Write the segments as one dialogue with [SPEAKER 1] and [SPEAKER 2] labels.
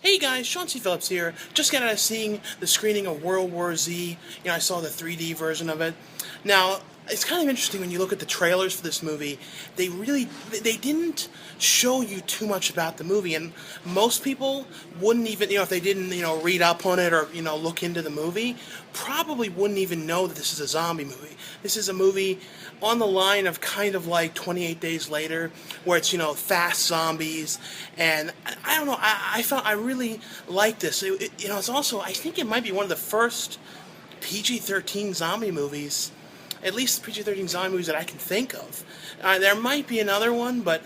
[SPEAKER 1] Hey guys, Sean C. Phillips here. Just got out of seeing the screening of World War Z. I saw the 3D version of it. Now, it's kind of interesting when you look at the trailers for this movie. They didn't show you too much about the movie, and most people wouldn't even, if they didn't, read up on it or, look into the movie, probably wouldn't even know that this is a zombie movie. This is a movie on the line of kind of like 28 Days Later, where it's, fast zombies, and I don't know, I really like this. It's also, I think it might be one of the first PG-13 zombie movies, at least PG-13 zombie movies that I can think of. There might be another one, but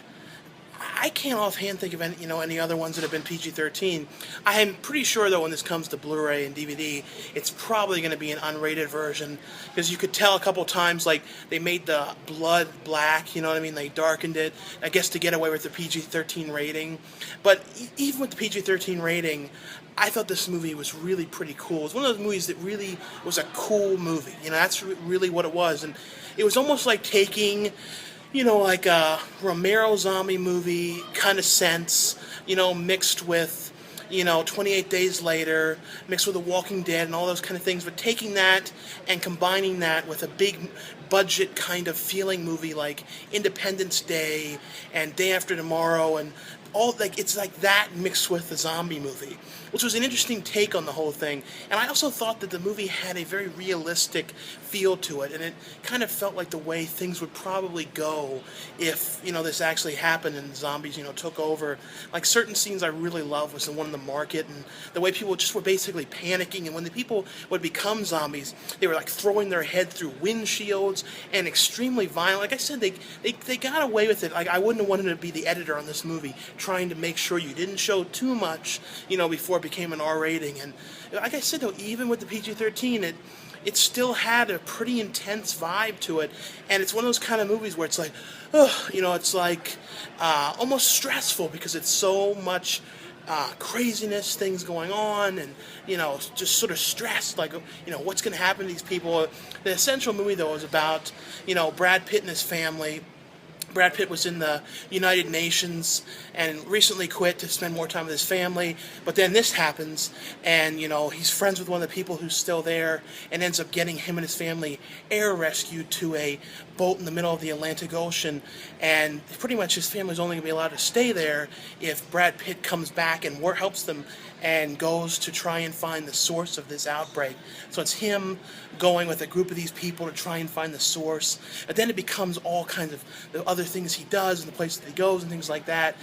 [SPEAKER 1] I can't offhand think of any other ones that have been PG-13. I am pretty sure, though, when this comes to Blu-ray and DVD, it's probably going to be an unrated version, because you could tell a couple times, like, they made the blood black, you know what I mean? They darkened it, I guess to get away with the PG-13 rating. But even with the PG-13 rating, I thought this movie was really pretty cool. It was one of those movies that really was a cool movie. That's really what it was. And it was almost like taking, like a Romero zombie movie kind of sense, mixed with, 28 Days Later, mixed with The Walking Dead and all those kind of things, but taking that and combining that with a big budget kind of feeling movie like Independence Day and Day After Tomorrow, and all, like, it's like that mixed with the zombie movie, which was an interesting take on the whole thing. And I also thought that the movie had a very realistic feel to it, and it kind of felt like the way things would probably go if, this actually happened and zombies, took over. Like, certain scenes I really loved was the one in the market, and the way people just were basically panicking, and when the people would become zombies, they were like throwing their head through windshields and extremely violent. Like I said, they got away with it. Like, I wouldn't have wanted to be the editor on this movie, trying to make sure you didn't show too much, before it became an R rating. And like I said, though, even with the PG-13, it still had a pretty intense vibe to it, and it's one of those kind of movies where it's like, it's like almost stressful, because it's so much craziness, things going on, and just sort of stressed, like, what's going to happen to these people. The essential movie, though, is about Brad Pitt and his family. Brad Pitt was in the United Nations and recently quit to spend more time with his family, but then this happens, and he's friends with one of the people who's still there, and ends up getting him and his family air rescued to a boat in the middle of the Atlantic Ocean, and pretty much his family's only going to be allowed to stay there if Brad Pitt comes back and helps them and goes to try and find the source of this outbreak. So it's him going with a group of these people to try and find the source, and then it becomes all kinds of the other things he does and the places that he goes and things like that.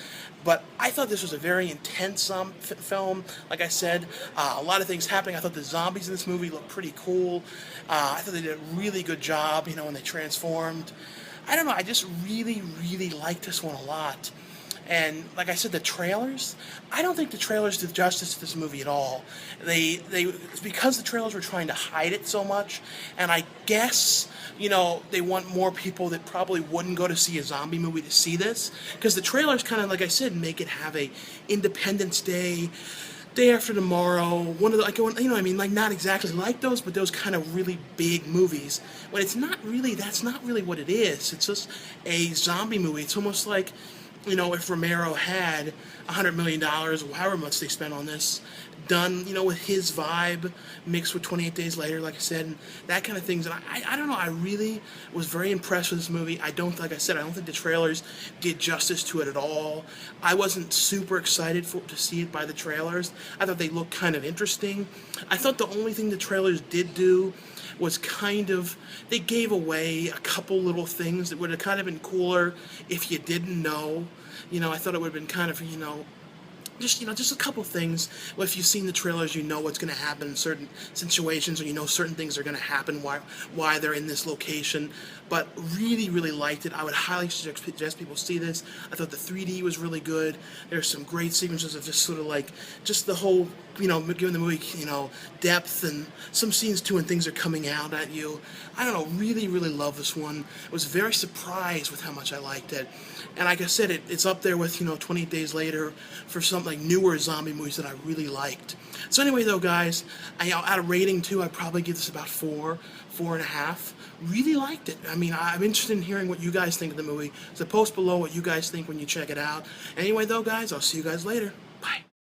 [SPEAKER 1] But I thought this was a very intense film. Like I said, a lot of things happening. I thought the zombies in this movie looked pretty cool. I thought they did a really good job, when they transformed. I don't know, I just really, really liked this one a lot. And like I said, the trailers, I don't think the trailers did justice to this movie at all. Because the trailers were trying to hide it so much, and I guess, they want more people that probably wouldn't go to see a zombie movie to see this, because the trailers kind of, like I said, make it have a Independence Day, Day After Tomorrow, one of the, like, not exactly like those, but those kind of really big movies, when that's not really what it is. It's just a zombie movie. It's almost like, if Romero had $100 million, or however much they spent on this, done, with his vibe, mixed with 28 Days Later, like I said, and that kind of things. And I don't know, I really was very impressed with this movie. Like I said, I don't think the trailers did justice to it at all. I wasn't super excited to see it by the trailers. I thought they looked kind of interesting. I thought the only thing the trailers did do was they gave away a couple little things that would have kind of been cooler if you didn't know. I thought it would have been kind of, just a couple things. Well, if you've seen the trailers, you know what's going to happen in certain situations, or certain things are going to happen, why they're in this location. But really, really liked it. I would highly suggest people see this. I thought the 3D was really good. There's some great sequences of just sort of like, just the whole, giving the movie, depth, and some scenes too when things are coming out at you. I don't know, really, really love this one. I was very surprised with how much I liked it. And like I said, it's up there with, 28 Days Later for some like newer zombie movies that I really liked. So anyway, though, guys, out of rating 2, I'd probably give this about 4.5. Really liked it. I'm interested in hearing what you guys think of the movie. So post below what you guys think when you check it out. Anyway, though, guys, I'll see you guys later.